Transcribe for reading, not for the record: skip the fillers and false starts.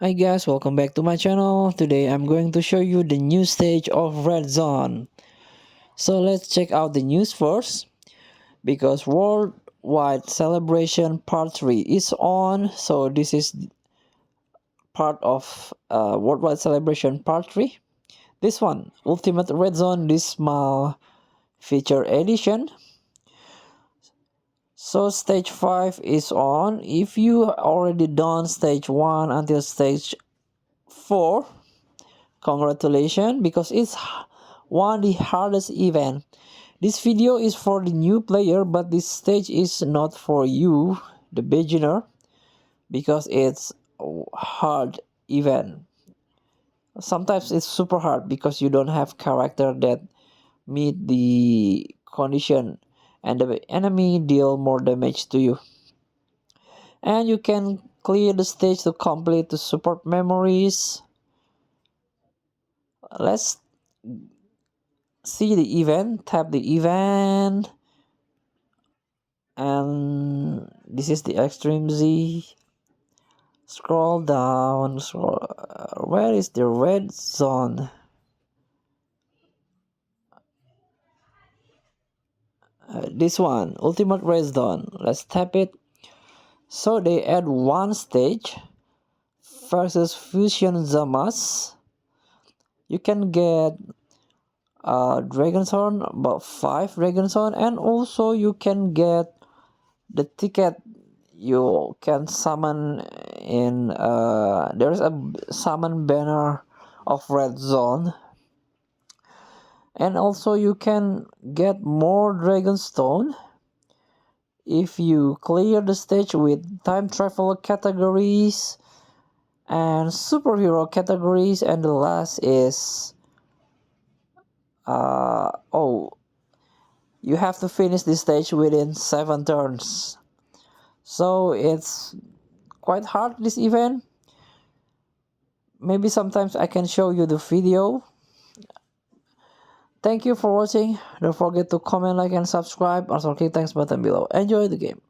Hi guys, welcome back to my channel. Today I'm going to show you the new stage of Red Zone. So let's check out the news first. Because Worldwide Celebration Part 3 is on. So this is part of Worldwide Celebration Part 3. This one, Ultimate Red Zone Dismal Feature Edition. So stage 5 is on. If you already done stage 1 until stage 4, congratulations, because it's one of the hardest event. This video is for the new player, but this stage is not for you, the beginner, because it's a hard event. Sometimes it's super hard because you don't have character that meet the condition and the enemy deal more damage to you. And you can clear the stage to complete the support memories. Let's see the event, tap the event, and this is the extreme Z. Scroll down, where is the red zone? This one, ultimate red zone. Let's tap it. So they add one stage versus fusion Zamasu. You can get dragon's horn, about 5 dragon's horn, and also you can get the ticket. You can summon in there's a summon banner of red zone, and also you can get more dragonstone if you clear the stage with time travel categories and superhero categories. And the last is oh, you have to finish this stage within 7 turns. So it's quite hard, this event. Maybe sometimes I can show you the video. Thank you for watching. Don't forget to comment, like, and subscribe. Also click thanks button below. Enjoy the game.